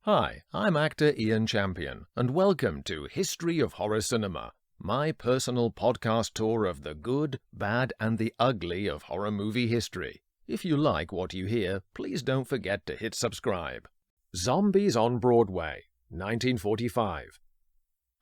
Hi, I'm actor Ian Champion, and welcome to History of Horror Cinema, my personal podcast tour of the good, bad, and the ugly of horror movie history. If you like what you hear, please don't forget to hit subscribe. Zombies on Broadway, 1945.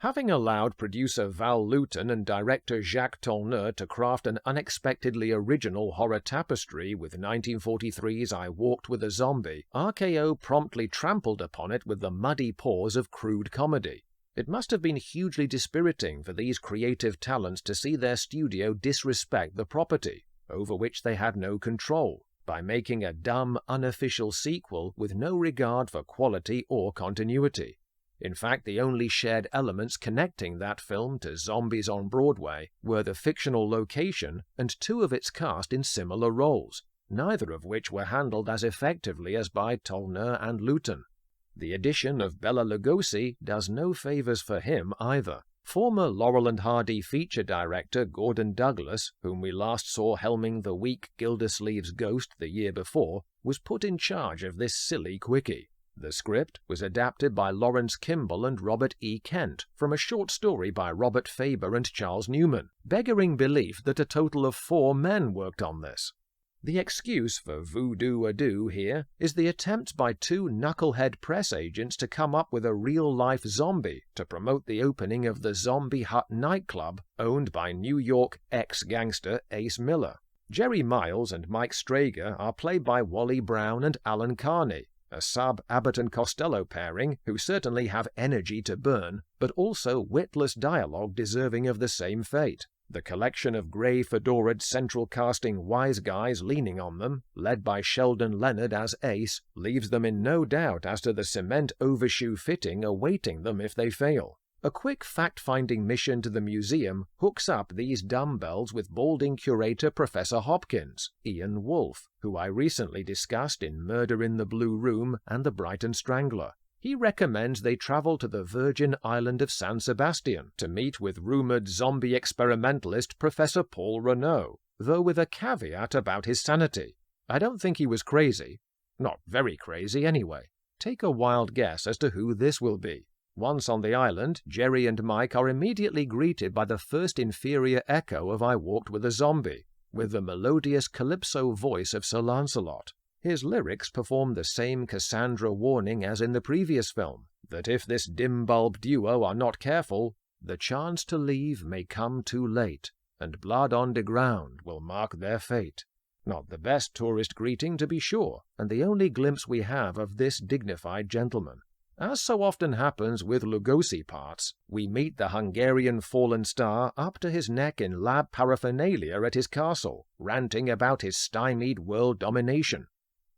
Having allowed producer Val Lewton and director Jacques Tourneur to craft an unexpectedly original horror tapestry with 1943's I Walked with a Zombie, RKO promptly trampled upon it with the muddy paws of crude comedy. It must have been hugely dispiriting for these creative talents to see their studio disrespect the property, over which they had no control, by making a dumb, unofficial sequel with no regard for quality or continuity. In fact, the only shared elements connecting that film to Zombies on Broadway were the fictional location and two of its cast in similar roles, neither of which were handled as effectively as by Tourneur and Lewton. The addition of Bela Lugosi does no favors for him either. Former Laurel and Hardy feature director Gordon Douglas, whom we last saw helming the weak Gildersleeve's Ghost the year before, was put in charge of this silly quickie. The script was adapted by Lawrence Kimball and Robert E. Kent from a short story by Robert Faber and Charles Newman, beggaring belief that a total of 4 men worked on this. The excuse for voodoo-a-doo here is the attempt by 2 knucklehead press agents to come up with a real-life zombie to promote the opening of the Zombie Hut nightclub owned by New York ex-gangster Ace Miller. Jerry Miles and Mike Strager are played by Wally Brown and Alan Carney, a sub-Abbott and Costello pairing who certainly have energy to burn, but also witless dialogue deserving of the same fate. The collection of grey fedoraed central casting wise guys leaning on them, led by Sheldon Leonard as Ace, leaves them in no doubt as to the cement overshoe fitting awaiting them if they fail. A quick fact-finding mission to the museum hooks up these dumbbells with balding curator Professor Hopkins, Ian Wolfe, who I recently discussed in Murder in the Blue Room and The Brighton Strangler. He recommends they travel to the Virgin Island of San Sebastian to meet with rumored zombie experimentalist Professor Paul Renaud, though with a caveat about his sanity. I don't think he was crazy. Not very crazy, anyway. Take a wild guess as to who this will be. Once on the island, Jerry and Mike are immediately greeted by the first inferior echo of I Walked with a Zombie, with the melodious calypso voice of Sir Lancelot. His lyrics perform the same Cassandra warning as in the previous film, that if this dim-bulb duo are not careful, the chance to leave may come too late, and blood on the ground will mark their fate. Not the best tourist greeting, to be sure, and the only glimpse we have of this dignified gentleman. As so often happens with Lugosi parts, we meet the Hungarian fallen star up to his neck in lab paraphernalia at his castle, ranting about his stymied world domination.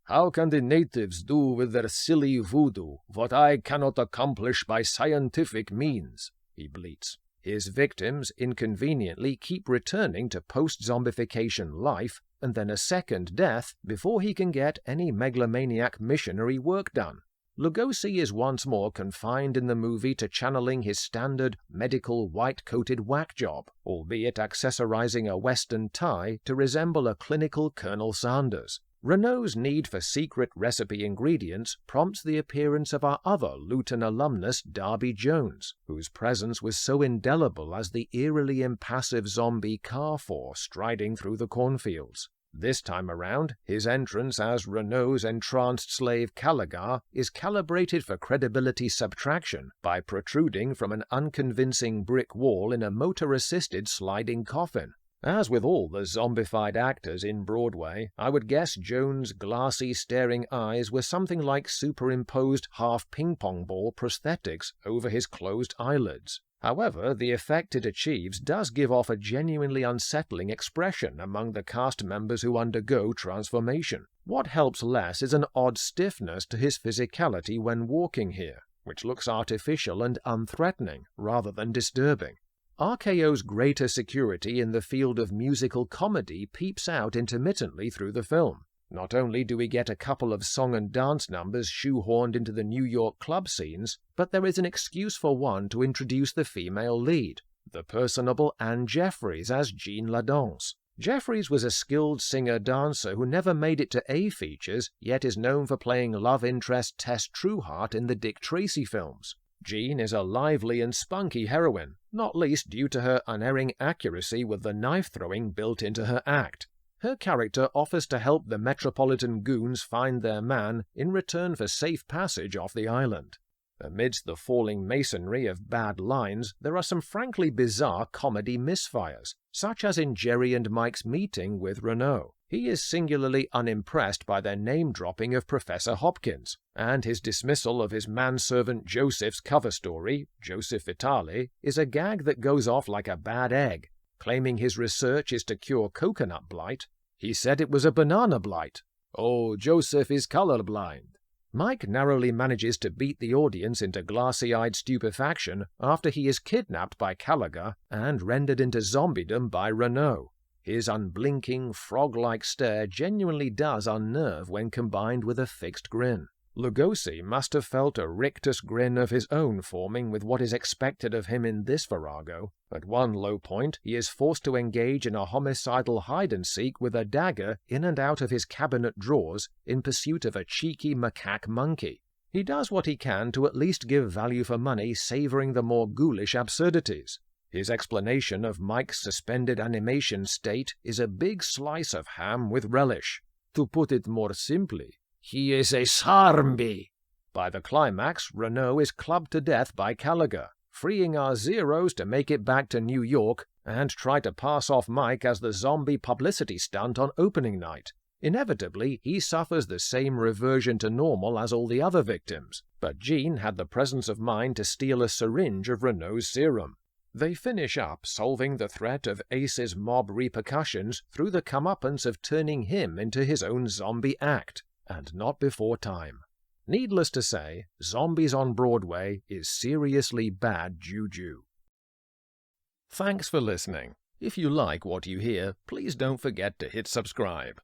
"How can the natives do with their silly voodoo what I cannot accomplish by scientific means?" he bleats. His victims inconveniently keep returning to post-zombification life and then a second death before he can get any megalomaniac missionary work done. Lugosi is once more confined in the movie to channeling his standard medical white-coated whack job, albeit accessorizing a western tie to resemble a clinical Colonel Sanders. Renaud's need for secret recipe ingredients prompts the appearance of our other Luton alumnus Darby Jones, whose presence was so indelible as the eerily impassive zombie Carfor striding through the cornfields. This time around, his entrance as Renaud's entranced slave Caligar is calibrated for credibility subtraction by protruding from an unconvincing brick wall in a motor-assisted sliding coffin. As with all the zombified actors in Broadway, I would guess Jones' glassy staring eyes were something like superimposed half ping-pong ball prosthetics over his closed eyelids. However, the effect it achieves does give off a genuinely unsettling expression among the cast members who undergo transformation. What helps less is an odd stiffness to his physicality when walking here, which looks artificial and unthreatening rather than disturbing. RKO's greater security in the field of musical comedy peeps out intermittently through the film. Not only do we get a couple of song and dance numbers shoehorned into the New York club scenes, but there is an excuse for one to introduce the female lead, the personable Anne Jeffries as Jean LaDance. Jeffries was a skilled singer-dancer who never made it to A features, yet is known for playing love interest Tess Trueheart in the Dick Tracy films. Jean is a lively and spunky heroine, not least due to her unerring accuracy with the knife-throwing built into her act. Her character offers to help the Metropolitan goons find their man in return for safe passage off the island. Amidst the falling masonry of bad lines, there are some frankly bizarre comedy misfires, such as in Jerry and Mike's meeting with Renault. He is singularly unimpressed by their name-dropping of Professor Hopkins, and his dismissal of his manservant Joseph's cover story, Joseph Vitale, is a gag that goes off like a bad egg. Claiming his research is to cure coconut blight, he said it was a banana blight. Oh, Joseph is colorblind. Mike narrowly manages to beat the audience into glassy-eyed stupefaction after he is kidnapped by Gallagher and rendered into zombiedom by Renault. His unblinking, frog-like stare genuinely does unnerve when combined with a fixed grin. Lugosi must have felt a rictus grin of his own forming with what is expected of him in this virago. At one low point, he is forced to engage in a homicidal hide-and-seek with a dagger in and out of his cabinet drawers in pursuit of a cheeky macaque monkey. He does what he can to at least give value for money, savouring the more ghoulish absurdities. His explanation of Mike's suspended animation state is a big slice of ham with relish. To put it more simply, he is a zombie. By the climax, Renault is clubbed to death by Gallagher, freeing our Zeros to make it back to New York and try to pass off Mike as the zombie publicity stunt on opening night. Inevitably, he suffers the same reversion to normal as all the other victims, but Jean had the presence of mind to steal a syringe of Renault's serum. They finish up solving the threat of Ace's mob repercussions through the comeuppance of turning him into his own zombie act, and not before time. Needless to say, Zombies on Broadway is seriously bad juju. Thanks for listening. If you like what you hear, please don't forget to hit subscribe.